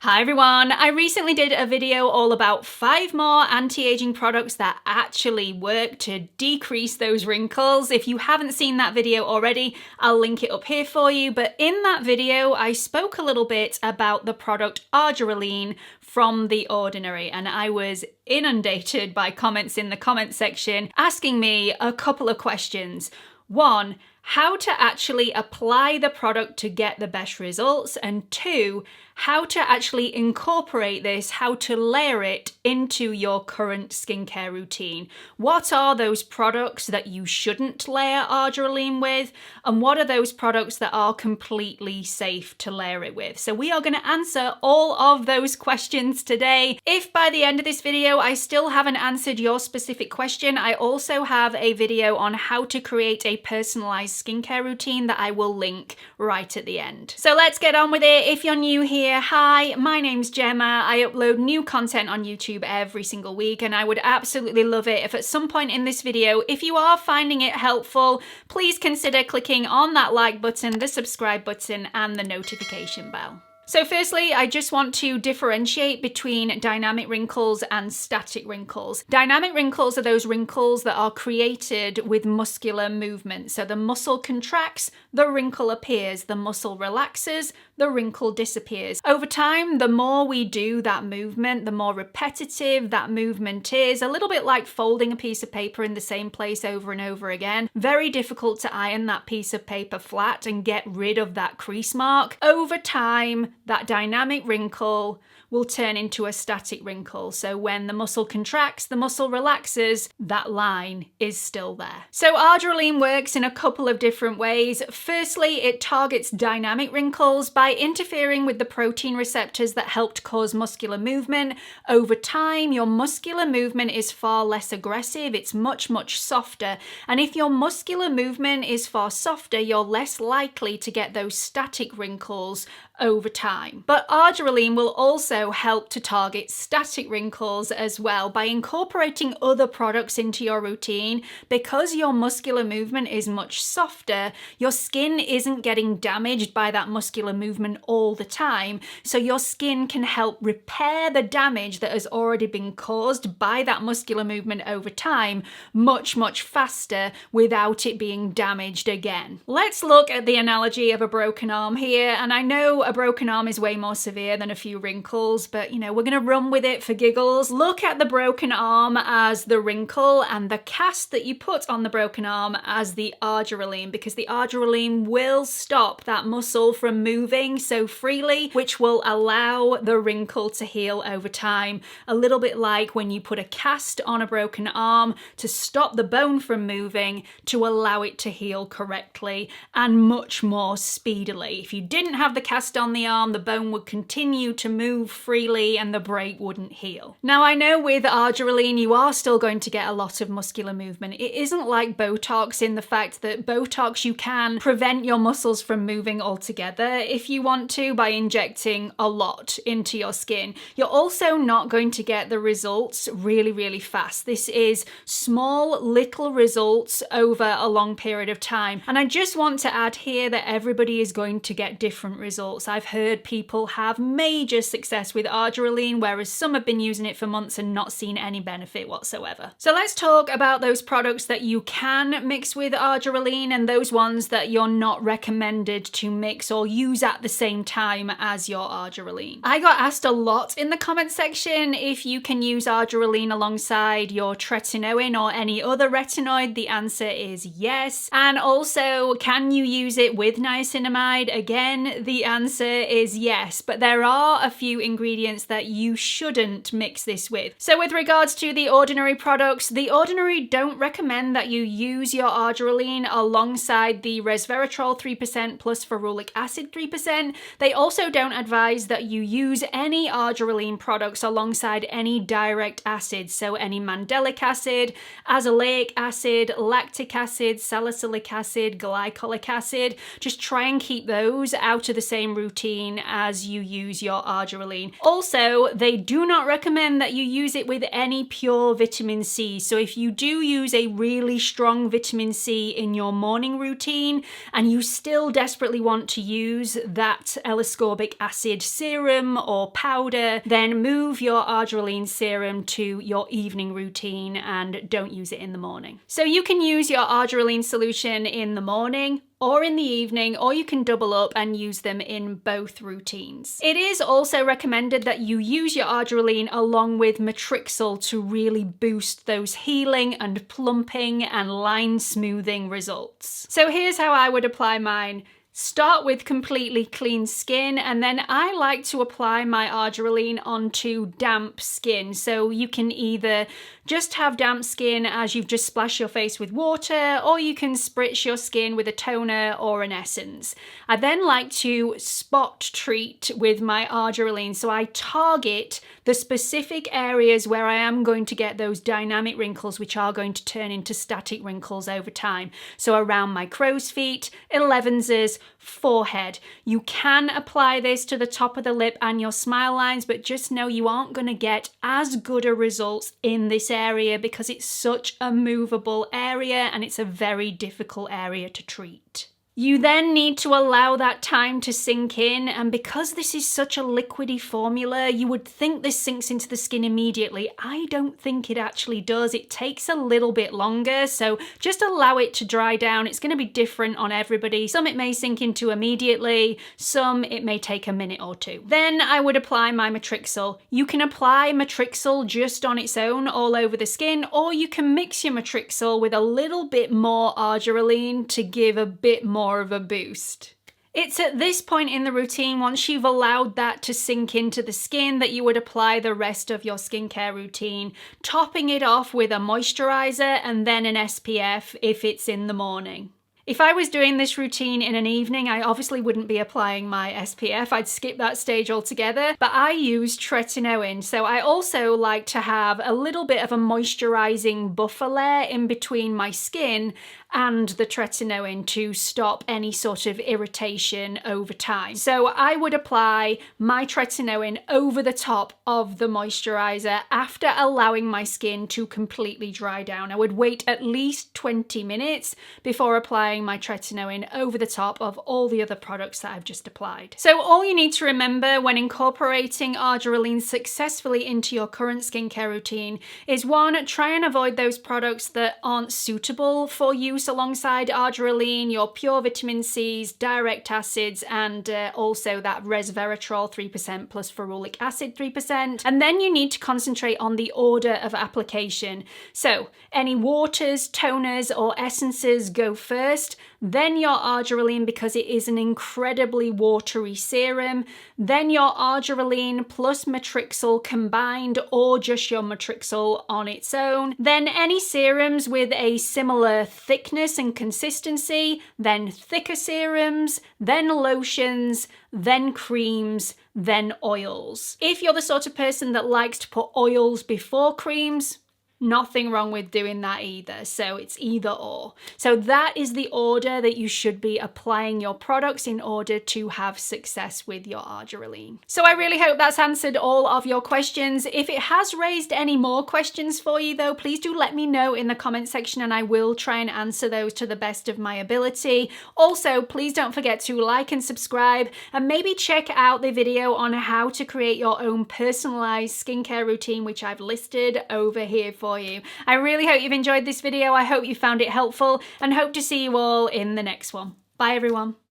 Hi everyone, I recently did a video all about 5 more anti-aging products that actually work to decrease those wrinkles. If you haven't seen that video already, I'll link it up here for you. But in that video, I spoke a little bit about the product Argireline from The Ordinary, and I was inundated by comments in the comment section asking me a couple of questions. One, how to actually apply the product to get the best results, and 2, how to actually incorporate this, how to layer it into your current skincare routine. What are those products that you shouldn't layer Argireline with, and what are those products that are completely safe to layer it with? So we are going to answer all of those questions today. If by the end of this video I still haven't answered your specific question, I also have a video on how to create a personalized skincare routine that I will link right at the end. So let's get on with it. If you're new here, hi, my name's Gemma. I upload new content on YouTube every single week, and I would absolutely love it if at some point in this video, if you are finding it helpful, please consider clicking on that like button, the subscribe button, and the notification bell. So firstly, I just want to differentiate between dynamic wrinkles and static wrinkles. Dynamic wrinkles are those wrinkles that are created with muscular movement. So the muscle contracts, the wrinkle appears, the muscle relaxes, the wrinkle disappears. Over time, the more we do that movement, the more repetitive that movement is, a little bit like folding a piece of paper in the same place over and over again. Very difficult to iron that piece of paper flat and get rid of that crease mark. Over time, that dynamic wrinkle will turn into a static wrinkle. So when the muscle contracts, the muscle relaxes, that line is still there. So Argireline works in a couple of different ways. Firstly, it targets dynamic wrinkles by interfering with the protein receptors that helped cause muscular movement. Over time, your muscular movement is far less aggressive. It's much, much softer. And if your muscular movement is far softer, you're less likely to get those static wrinkles over time. But Argireline will also help to target static wrinkles as well by incorporating other products into your routine. Because your muscular movement is much softer, your skin isn't getting damaged by that muscular movement all the time, so your skin can help repair the damage that has already been caused by that muscular movement over time much, much faster without it being damaged again. Let's look at the analogy of a broken arm here, and I know a broken arm is way more severe than a few wrinkles, but you know, we're gonna run with it for giggles. Look at the broken arm as the wrinkle and the cast that you put on the broken arm as the Argireline, because the Argireline will stop that muscle from moving so freely, which will allow the wrinkle to heal over time. A little bit like when you put a cast on a broken arm to stop the bone from moving, to allow it to heal correctly and much more speedily. If you didn't have the cast on the arm, the bone would continue to move freely and the break wouldn't heal. Now, I know with Argireline you are still going to get a lot of muscular movement. It isn't like Botox in the fact that Botox, you can prevent your muscles from moving altogether if you want to by injecting a lot into your skin. You're also not going to get the results really, really fast. This is small little results over a long period of time. And I just want to add here that everybody is going to get different results. I've heard people have major success with Argireline, whereas some have been using it for months and not seen any benefit whatsoever. So let's talk about those products that you can mix with Argireline and those ones that you're not recommended to mix or use at the same time as your Argireline. I got asked a lot in the comment section if you can use Argireline alongside your tretinoin or any other retinoid. The answer is yes. And also, can you use it with niacinamide? Again, the answer is yes, but there are a few ingredients that you shouldn't mix this with. So with regards to The Ordinary products, The Ordinary don't recommend that you use your Argireline alongside the resveratrol 3% plus ferulic acid 3%. They also don't advise that you use any Argireline products alongside any direct acids, so any mandelic acid, azelaic acid, lactic acid, salicylic acid, glycolic acid. Just try and keep those out of the same routine as you use your Argireline. Also, they do not recommend that you use it with any pure vitamin C. So if you do use a really strong vitamin C in your morning routine and you still desperately want to use that L-ascorbic acid serum or powder, then move your Argireline serum to your evening routine and don't use it in the morning. So you can use your Argireline solution in the morning or in the evening, or you can double up and use them in both routines. It is also recommended that you use your Argireline along with Matrixyl to really boost those healing and plumping and line smoothing results. So here's how I would apply mine. Start with completely clean skin, and then I like to apply my Argireline onto damp skin. So you can either just have damp skin as you've just splashed your face with water, or you can spritz your skin with a toner or an essence. I then like to spot treat with my Argireline, so I target the specific areas where I am going to get those dynamic wrinkles, which are going to turn into static wrinkles over time. So around my crow's feet, 11s, forehead. You can apply this to the top of the lip and your smile lines, but just know you aren't going to get as good a results in this area because it's such a movable area and it's a very difficult area to treat. You then need to allow that time to sink in, and because this is such a liquidy formula, you would think this sinks into the skin immediately. I don't think it actually does. It takes a little bit longer, so just allow it to dry down. It's going to be different on everybody. Some it may sink into immediately, some it may take a minute or two. Then I would apply my Matrixyl. You can apply Matrixyl just on its own all over the skin, or you can mix your Matrixyl with a little bit more Argireline to give a bit more of a boost. It's at this point in the routine, once you've allowed that to sink into the skin, that you would apply the rest of your skincare routine, topping it off with a moisturizer and then an SPF if it's in the morning. If I was doing this routine in an evening, I obviously wouldn't be applying my SPF. I'd skip that stage altogether, but I use tretinoin. So I also like to have a little bit of a moisturizing buffer layer in between my skin and the tretinoin to stop any sort of irritation over time. So I would apply my tretinoin over the top of the moisturizer after allowing my skin to completely dry down. I would wait at least 20 minutes before applying my tretinoin over the top of all the other products that I've just applied. So all you need to remember when incorporating Argireline successfully into your current skincare routine is 1, try and avoid those products that aren't suitable for use alongside Argireline, your pure vitamin C's, direct acids, and also that resveratrol 3% plus ferulic acid 3%. And then you need to concentrate on the order of application. So any waters, toners, or essences go first, then your Argireline because it is an incredibly watery serum, then your Argireline plus Matrixyl combined or just your Matrixyl on its own, then any serums with a similar thickness and consistency, then thicker serums, then lotions, then creams, then oils. If you're the sort of person that likes to put oils before creams, nothing wrong with doing that either, so it's either or. So that is the order that you should be applying your products in order to have success with your Argireline. So I really hope that's answered all of your questions. If it has raised any more questions for you though, please do let me know in the comment section and I will try and answer those to the best of my ability. Also, please don't forget to like and subscribe and maybe check out the video on how to create your own personalized skincare routine, which I've listed over here for you. I really hope you've enjoyed this video. I hope you found it helpful and hope to see you all in the next one. Bye everyone.